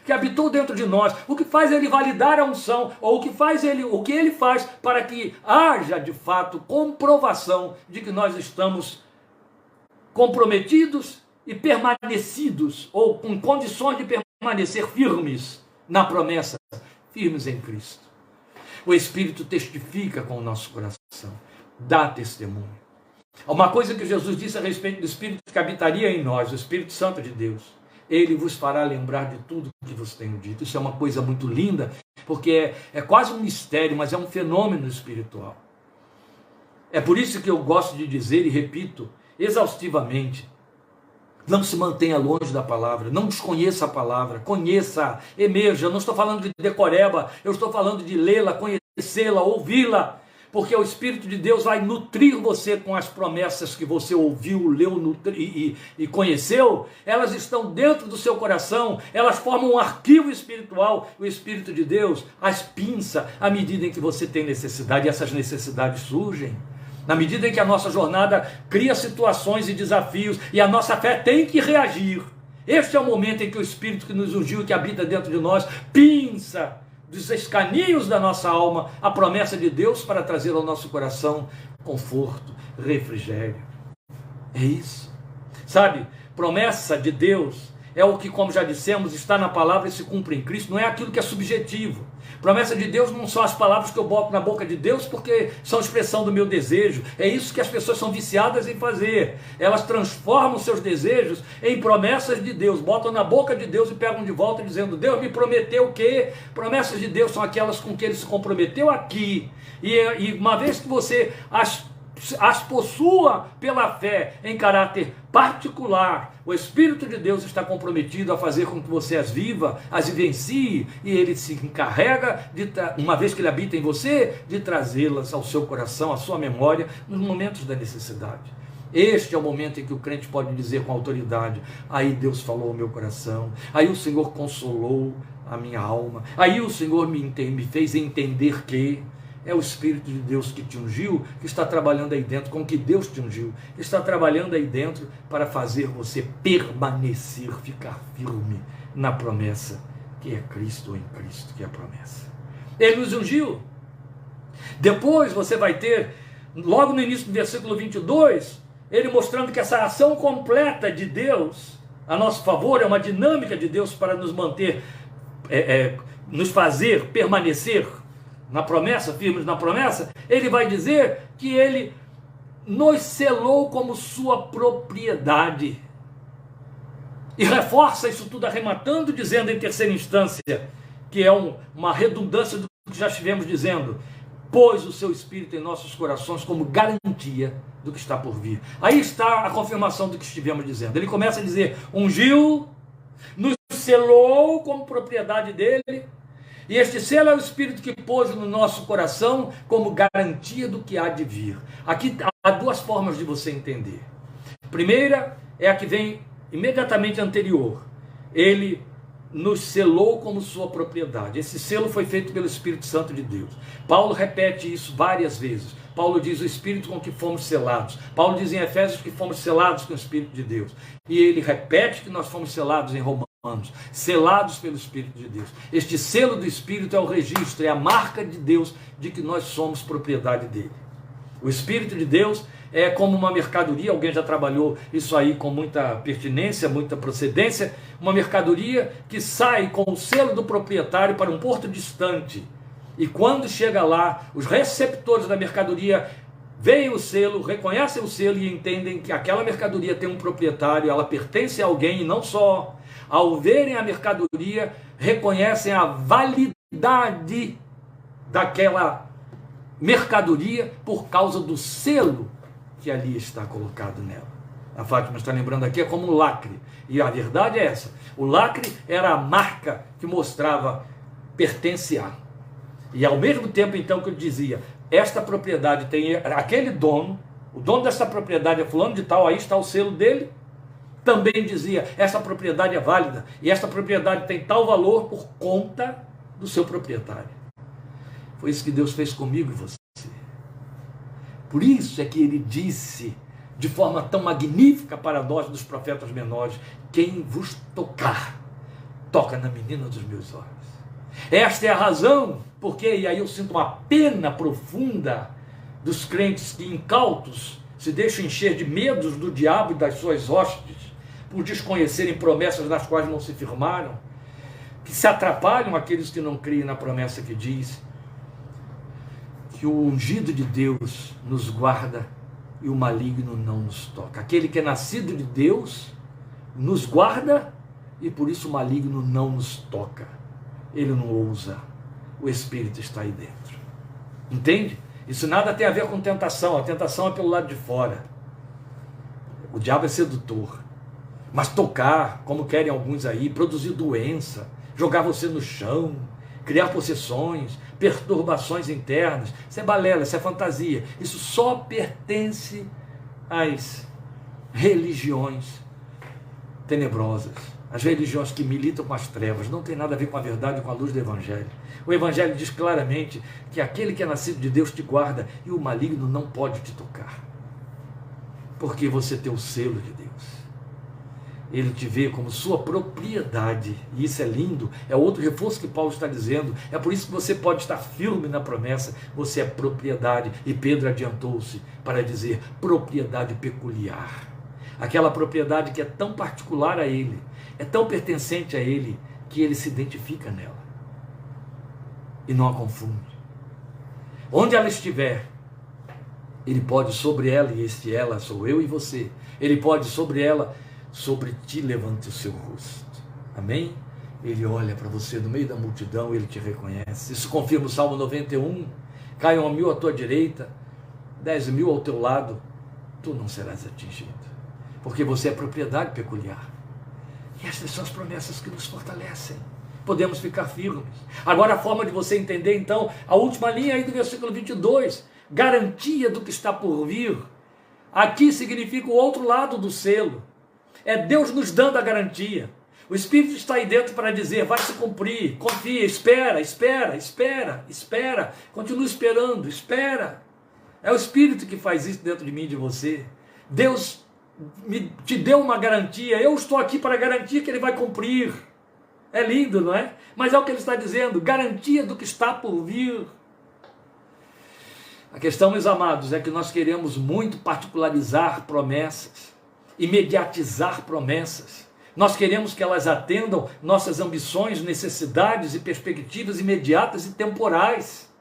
que habitou dentro de nós, o que faz ele validar a unção, ou o que ele faz para que haja de fato comprovação de que nós estamos comprometidos e permanecidos, ou com condições de permanecer firmes na promessa, firmes em Cristo. O Espírito testifica com o nosso coração, dá testemunho. Uma coisa que Jesus disse a respeito do Espírito que habitaria em nós, o Espírito Santo de Deus, ele vos fará lembrar de tudo que vos tenho dito. Isso é uma coisa muito linda, porque é quase um mistério, mas é um fenômeno espiritual. É por isso que eu gosto de dizer e repito exaustivamente: não se mantenha longe da palavra, não desconheça a palavra, conheça, emerja. Eu não estou falando de decoreba, eu estou falando de lê-la, conhecê-la, ouvi-la, porque o Espírito de Deus vai nutrir você com as promessas que você ouviu, leu e conheceu. Elas estão dentro do seu coração, elas formam um arquivo espiritual. O Espírito de Deus as pinça à medida em que você tem necessidade, e essas necessidades surgem. Na medida em que a nossa jornada cria situações e desafios, e a nossa fé tem que reagir. Este é o momento em que o Espírito que nos ungiu e que habita dentro de nós pinça dos escaninhos da nossa alma a promessa de Deus para trazer ao nosso coração conforto, refrigério. É isso. Sabe, promessa de Deus é o que, como já dissemos, está na palavra e se cumpre em Cristo. Não é aquilo que é subjetivo. Promessa de Deus não são as palavras que eu boto na boca de Deus porque são expressão do meu desejo. É isso que as pessoas são viciadas em fazer. Elas transformam seus desejos em promessas de Deus, botam na boca de Deus e pegam de volta dizendo: Deus me prometeu o quê? Promessas de Deus são aquelas com que Ele se comprometeu aqui. E uma vez que você as possua pela fé em caráter particular, o Espírito de Deus está comprometido a fazer com que você as viva, as vivencie, e Ele se encarrega, uma vez que Ele habita em você, de trazê-las ao seu coração, à sua memória, nos momentos da necessidade. Este é o momento em que o crente pode dizer com autoridade: aí Deus falou ao meu coração, aí o Senhor consolou a minha alma, aí o Senhor me fez entender que é o Espírito de Deus que te ungiu, que está trabalhando aí dentro, com que Deus te ungiu, está trabalhando aí dentro para fazer você permanecer, ficar firme na promessa, que é Cristo, ou em Cristo, que é a promessa. Ele nos ungiu. Depois você vai ter, logo no início do versículo 22, ele mostrando que essa ação completa de Deus a nosso favor é uma dinâmica de Deus para nos manter, nos fazer permanecer na promessa, firmes na promessa. Ele vai dizer que Ele nos selou como sua propriedade. E reforça isso tudo arrematando, dizendo em terceira instância, que é uma redundância do que já estivemos dizendo: pôs o seu Espírito em nossos corações como garantia do que está por vir. Aí está a confirmação do que estivemos dizendo. Ele começa a dizer: ungiu, nos selou como propriedade dele. E este selo é o Espírito que pôs no nosso coração como garantia do que há de vir. Aqui há duas formas de você entender. Primeira é a que vem imediatamente anterior. Ele nos selou como sua propriedade. Esse selo foi feito pelo Espírito Santo de Deus. Paulo repete isso várias vezes. Paulo diz o Espírito com que fomos selados. Paulo diz em Efésios que fomos selados com o Espírito de Deus. E ele repete que nós fomos selados em Romanos. Selados pelo Espírito de Deus. Este selo do Espírito é o registro, é a marca de Deus de que nós somos propriedade dele. O Espírito de Deus é como uma mercadoria, alguém já trabalhou isso aí com muita pertinência, muita procedência, uma mercadoria que sai com o selo do proprietário para um porto distante. E quando chega lá, os receptores da mercadoria veem o selo, reconhecem o selo e entendem que aquela mercadoria tem um proprietário, ela pertence a alguém, e não só ao verem a mercadoria, reconhecem a validade daquela mercadoria por causa do selo que ali está colocado nela. A Fátima está lembrando aqui, é como um lacre. E a verdade é essa. O lacre era a marca que mostrava pertence a. E ao mesmo tempo, então, que eu dizia, esta propriedade tem aquele dono, o dono dessa propriedade é fulano de tal, aí está o selo dele. Também dizia, essa propriedade é válida, e esta propriedade tem tal valor por conta do seu proprietário. Foi isso que Deus fez comigo e você. Por isso é que ele disse, de forma tão magnífica para nós dos profetas menores, quem vos tocar, toca na menina dos meus olhos. Esta é a razão, porque, e aí eu sinto uma pena profunda dos crentes que incautos se deixam encher de medos do diabo e das suas hostes, por desconhecerem promessas nas quais não se firmaram, que se atrapalham aqueles que não creem na promessa que diz que o ungido de Deus nos guarda e o maligno não nos toca. Aquele que é nascido de Deus nos guarda e por isso o maligno não nos toca. Ele não ousa. O Espírito está aí dentro. Entende? Isso nada tem a ver com tentação. A tentação é pelo lado de fora. O diabo é sedutor. Mas tocar, como querem alguns aí, produzir doença, jogar você no chão, criar possessões, perturbações internas, isso é balela, isso é fantasia. Isso só pertence às religiões tenebrosas, as religiões que militam com as trevas. Não tem nada a ver com a verdade, com a luz do Evangelho. O Evangelho diz claramente que aquele que é nascido de Deus te guarda e o maligno não pode te tocar, porque você tem o selo de Deus. Ele te vê como sua propriedade, e isso é lindo, é outro reforço que Paulo está dizendo. É por isso que você pode estar firme na promessa, você é propriedade. E Pedro adiantou-se para dizer propriedade peculiar, aquela propriedade que é tão particular a ele, é tão pertencente a ele, que ele se identifica nela e não a confunde. Onde ela estiver, ele pode sobre ela, e este ela sou eu e você, ele pode sobre ela, sobre ti levante o seu rosto. Amém? Ele olha para você no meio da multidão, ele te reconhece. Isso confirma o Salmo 91. Caiam 1.000 à tua direita, 10.000 ao teu lado, tu não serás atingido, porque você é propriedade peculiar. E estas são as promessas que nos fortalecem. Podemos ficar firmes. Agora a forma de você entender então a última linha aí do versículo 22, garantia do que está por vir. Aqui significa o outro lado do selo. É Deus nos dando a garantia. O Espírito está aí dentro para dizer, vai se cumprir, confia, espera, espera, espera, espera, continua esperando, espera. É o Espírito que faz isso dentro de mim e de você. Deus te deu uma garantia, eu estou aqui para garantir que Ele vai cumprir. É lindo, não é? Mas é o que Ele está dizendo, garantia do que está por vir. A questão, meus amados, é que nós queremos muito particularizar promessas, imediatizar promessas. Nós queremos que elas atendam nossas ambições, necessidades e perspectivas imediatas e temporais.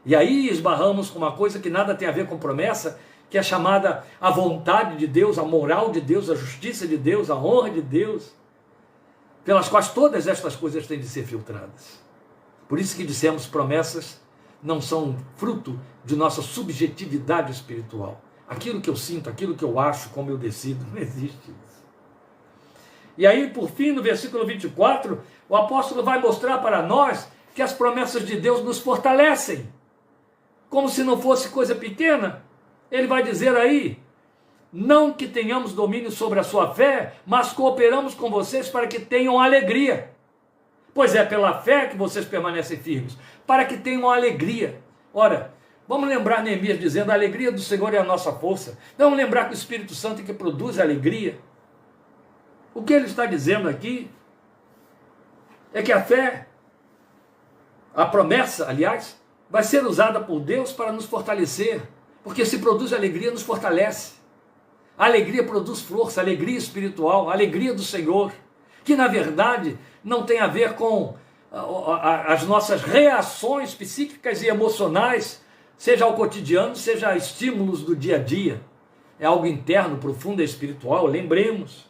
E aí esbarramos com uma coisa que nada tem a ver com promessa, que é chamada a vontade de Deus, a moral de Deus, a justiça de Deus, a honra de Deus, pelas quais todas estas coisas têm de ser filtradas. Por isso que dissemos, promessas não são fruto de nossa subjetividade espiritual. Aquilo que eu sinto, aquilo que eu acho, como eu decido, não existe isso. E aí, por fim, no versículo 24, o apóstolo vai mostrar para nós que as promessas de Deus nos fortalecem. Como se não fosse coisa pequena. Ele vai dizer aí, não que tenhamos domínio sobre a sua fé, mas cooperamos com vocês para que tenham alegria. Pois é pela fé que vocês permanecem firmes, para que tenham alegria. Ora, vamos lembrar Neemias dizendo, a alegria do Senhor é a nossa força. Vamos lembrar que o Espírito Santo é que produz alegria. O que ele está dizendo aqui é que a fé, a promessa, aliás, vai ser usada por Deus para nos fortalecer, porque se produz alegria, nos fortalece. A alegria produz força, alegria espiritual, alegria do Senhor, que na verdade não tem a ver com as nossas reações psíquicas e emocionais, seja ao cotidiano, seja a estímulos do dia a dia. É algo interno, profundo e espiritual. Lembremos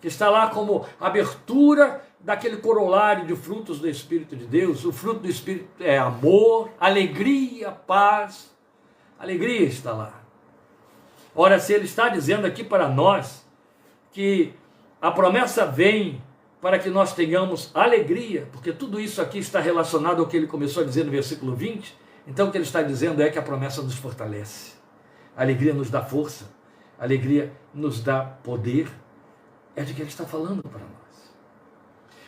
que está lá como abertura daquele corolário de frutos do Espírito de Deus. O fruto do Espírito é amor, alegria, paz. Alegria está lá. Ora, se ele está dizendo aqui para nós que a promessa vem para que nós tenhamos alegria, porque tudo isso aqui está relacionado ao que ele começou a dizer no versículo 20, então o que ele está dizendo é que a promessa nos fortalece. A alegria nos dá força, a alegria nos dá poder. É de que ele está falando para nós.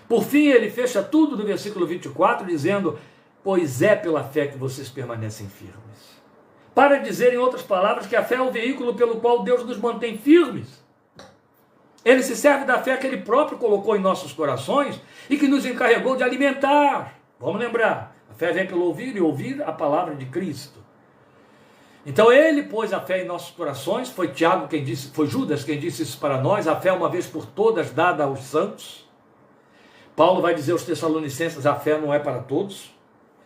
Por fim, ele fecha tudo no versículo 24, dizendo: pois é pela fé que vocês permanecem firmes. Para dizer, em outras palavras, que a fé é o veículo pelo qual Deus nos mantém firmes. Ele se serve da fé que ele próprio colocou em nossos corações e que nos encarregou de alimentar. Vamos lembrar, a fé vem pelo ouvir e ouvir a palavra de Cristo. Então ele pôs a fé em nossos corações, foi Tiago quem disse, foi Judas quem disse isso para nós, a fé uma vez por todas dada aos santos. Paulo vai dizer aos Tessalonicenses, a fé não é para todos.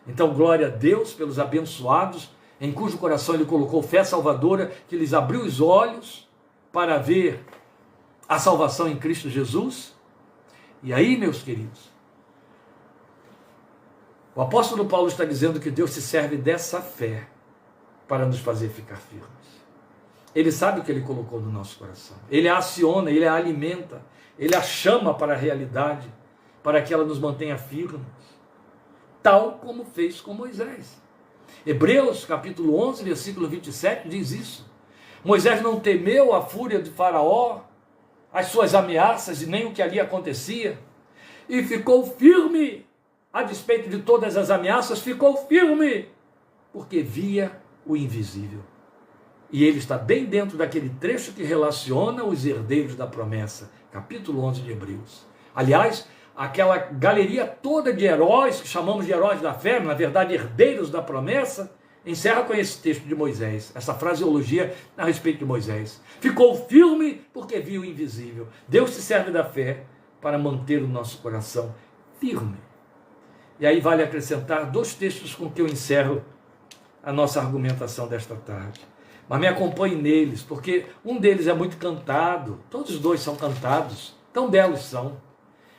Então glória a Deus pelos abençoados, em cujo coração ele colocou fé salvadora, que lhes abriu os olhos para ver a salvação em Cristo Jesus. E aí, meus queridos, o apóstolo Paulo está dizendo que Deus se serve dessa fé para nos fazer ficar firmes. Ele sabe o que ele colocou no nosso coração. Ele a aciona, ele a alimenta, ele a chama para a realidade, para que ela nos mantenha firmes, tal como fez com Moisés. Hebreus capítulo 11, versículo 27 diz isso. Moisés não temeu a fúria de Faraó, as suas ameaças e nem o que ali acontecia, e ficou firme, a despeito de todas as ameaças, ficou firme, porque via o invisível. E ele está bem dentro daquele trecho que relaciona os herdeiros da promessa, capítulo 11 de Hebreus. Aliás, aquela galeria toda de heróis, que chamamos de heróis da fé, na verdade herdeiros da promessa, encerra com esse texto de Moisés, essa fraseologia a respeito de Moisés. Ficou firme porque viu o invisível. Deus se serve da fé para manter o nosso coração firme. E aí vale acrescentar dois textos com que eu encerro a nossa argumentação desta tarde. Mas me acompanhe neles, porque um deles é muito cantado, todos os dois são cantados, tão belos são.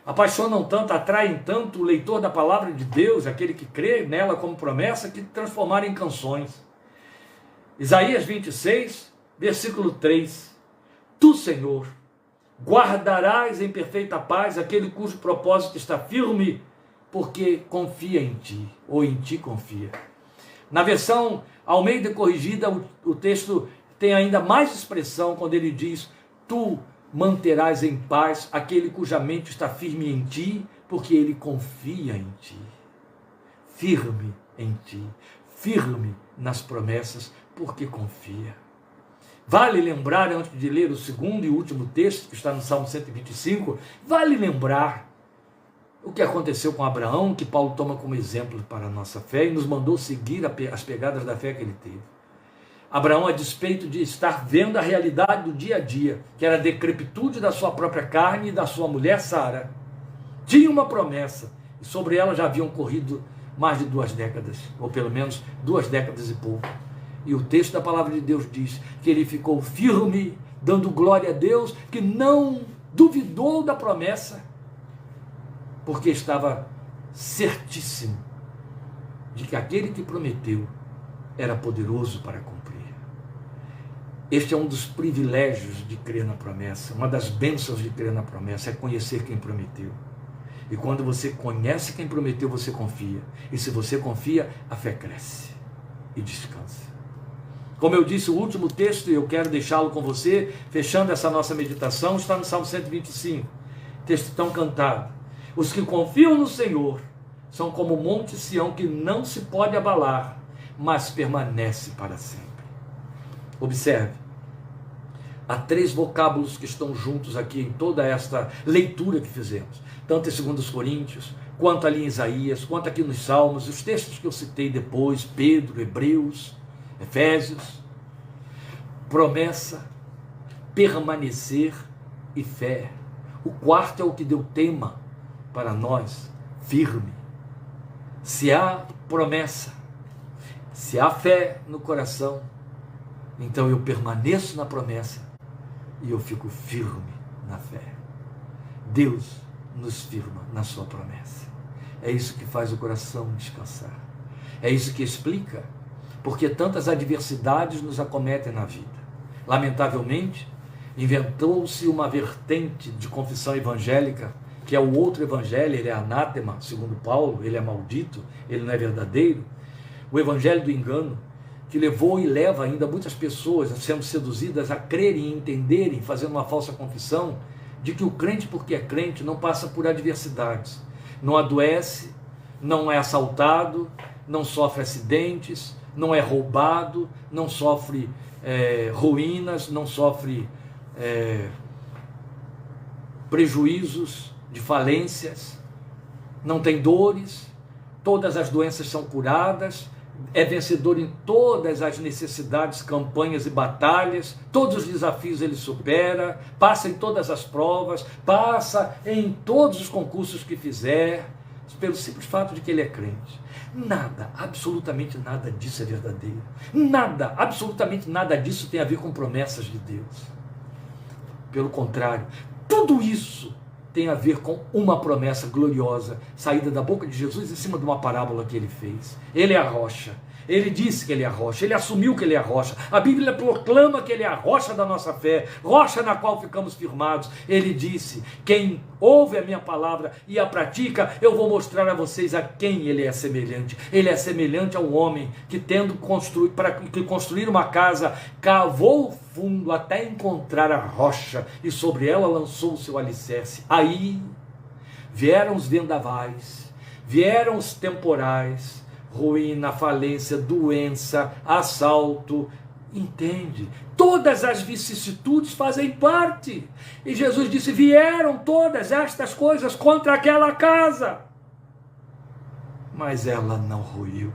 Apaixonam tanto, atraem tanto o leitor da palavra de Deus, aquele que crê nela como promessa, que transformaram em canções. Isaías 26, versículo 3. Tu, Senhor, guardarás em perfeita paz aquele cujo propósito está firme, porque confia em ti, ou em ti confia. Na versão Almeida Corrigida, o texto tem ainda mais expressão quando ele diz: tu manterás em paz aquele cuja mente está firme em ti, porque ele confia em ti. Firme em ti, firme nas promessas, porque confia. Vale lembrar, antes de ler o segundo e último texto, que está no Salmo 125, vale lembrar o que aconteceu com Abraão, que Paulo toma como exemplo para a nossa fé e nos mandou seguir as pegadas da fé que ele teve. Abraão, a despeito de estar vendo a realidade do dia a dia, que era a decrepitude da sua própria carne e da sua mulher Sara, tinha uma promessa, e sobre ela já haviam corrido mais de 2 décadas, ou pelo menos 2 décadas e pouco. E o texto da palavra de Deus diz que ele ficou firme, dando glória a Deus, que não duvidou da promessa, porque estava certíssimo de que aquele que prometeu era poderoso para cumprir. Este é um dos privilégios de crer na promessa, uma das bênçãos de crer na promessa, é conhecer quem prometeu. E quando você conhece quem prometeu, você confia. E se você confia, a fé cresce e descansa. Como eu disse, o último texto, e eu quero deixá-lo com você, fechando essa nossa meditação, está no Salmo 125, texto tão cantado. Os que confiam no Senhor são como o monte Sião, que não se pode abalar, mas permanece para sempre. Observe, há 3 vocábulos que estão juntos aqui em toda esta leitura que fizemos, tanto em 2 Coríntios, quanto ali em Isaías, quanto aqui nos Salmos, os textos que eu citei depois, Pedro, Hebreus, Efésios. Promessa, permanecer e fé. O quarto é o que deu tema para nós, firme. Se há promessa, se há fé no coração, então eu permaneço na promessa e eu fico firme na fé. Deus nos firma na sua promessa. É isso que faz o coração descansar. É isso que explica porque tantas adversidades nos acometem na vida. Lamentavelmente, inventou-se uma vertente de confissão evangélica, que é o outro evangelho, ele é anátema, segundo Paulo, ele é maldito, ele não é verdadeiro. O evangelho do engano, que levou e leva ainda muitas pessoas sendo seduzidas a crerem e entenderem, fazendo uma falsa confissão, de que o crente, porque é crente, não passa por adversidades, não adoece, não é assaltado, não sofre acidentes, não é roubado, não sofre ruínas, não sofre prejuízos de falências, não tem dores, todas as doenças são curadas, é vencedor em todas as necessidades, campanhas e batalhas, todos os desafios ele supera, passa em todas as provas, passa em todos os concursos que fizer, pelo simples fato de que ele é crente. Nada, absolutamente nada disso é verdadeiro. Nada, absolutamente nada disso tem a ver com promessas de Deus. Pelo contrário, tudo isso tem a ver com uma promessa gloriosa, saída da boca de Jesus em cima de uma parábola que ele fez. Ele é a rocha. Ele disse que ele é a rocha, ele assumiu que ele é a rocha. A Bíblia proclama que ele é a rocha da nossa fé, rocha na qual ficamos firmados. Ele disse: quem ouve a minha palavra e a pratica, eu vou mostrar a vocês a quem ele é semelhante. Ele é semelhante a um homem que, tendo construir uma casa, cavou fundo até encontrar a rocha e sobre ela lançou o seu alicerce. Aí vieram os vendavais, vieram os temporais, ruína, falência, doença, assalto, entende? Todas as vicissitudes fazem parte. E Jesus disse: vieram todas estas coisas contra aquela casa, mas ela não ruiu,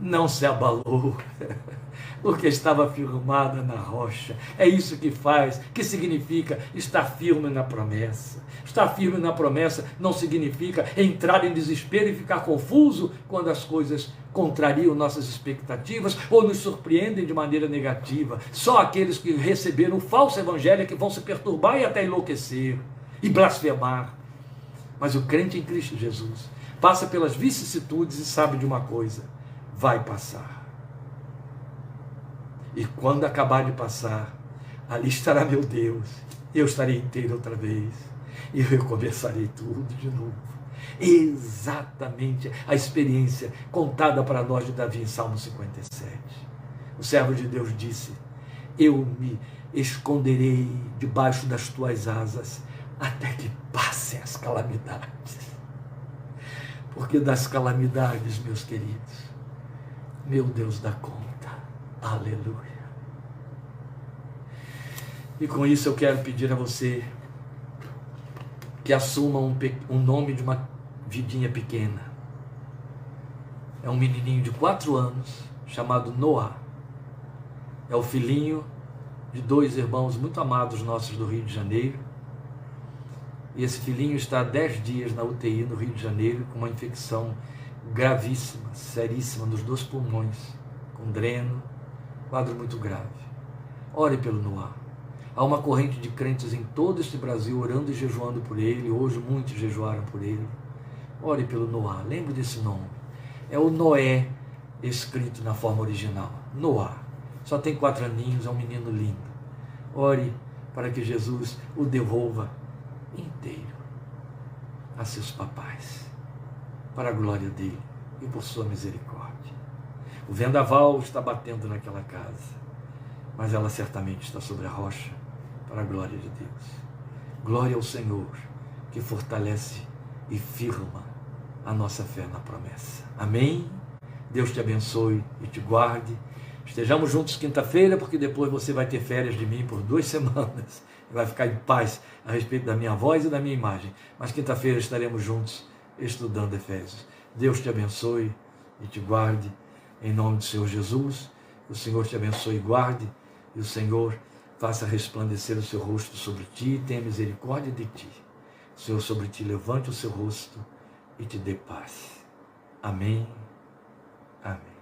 não se abalou, porque estava firmada na rocha. É isso que significa estar firme na promessa. Estar firme na promessa não significa entrar em desespero e ficar confuso quando as coisas contrariam nossas expectativas ou nos surpreendem de maneira negativa. Só aqueles que receberam o falso evangelho é que vão se perturbar e até enlouquecer e blasfemar. Mas o crente em Cristo Jesus passa pelas vicissitudes e sabe de uma coisa: vai passar. E quando acabar de passar, ali estará meu Deus, eu estarei inteiro outra vez, e eu recomeçarei tudo de novo. Exatamente a experiência contada para nós de Davi em Salmo 57. O servo de Deus disse: eu me esconderei debaixo das tuas asas, até que passem as calamidades. Porque das calamidades, meus queridos, meu Deus dá conta. Aleluia. E com isso eu quero pedir a você que assuma um nome de uma vidinha pequena. É um menininho de 4 anos chamado Noah. É o filhinho de 2 irmãos muito amados nossos do Rio de Janeiro. E esse filhinho está há 10 dias na UTI no Rio de Janeiro com uma infecção gravíssima, seríssima nos 2 pulmões, com dreno, quadro muito grave. Ore pelo Noah. Há uma corrente de crentes em todo este Brasil orando e jejuando por ele. Hoje muitos jejuaram por ele. Ore pelo Noah. Lembre desse nome. É o Noé escrito na forma original. Noah. Só tem 4 aninhos, é um menino lindo. Ore para que Jesus o devolva inteiro a seus papais, para a glória dele e por sua misericórdia. O vendaval está batendo naquela casa, mas ela certamente está sobre a rocha, para a glória de Deus. Glória ao Senhor, que fortalece e firma a nossa fé na promessa. Amém? Deus te abençoe e te guarde. Estejamos juntos quinta-feira, porque depois você vai ter férias de mim por 2 semanas. Vai ficar em paz a respeito da minha voz e da minha imagem. Mas quinta-feira estaremos juntos estudando Efésios. Deus te abençoe e te guarde. Em nome do Senhor Jesus, o Senhor te abençoe e guarde, e o Senhor faça resplandecer o seu rosto sobre ti e tenha misericórdia de ti. O Senhor sobre ti levante o seu rosto e te dê paz. Amém. Amém.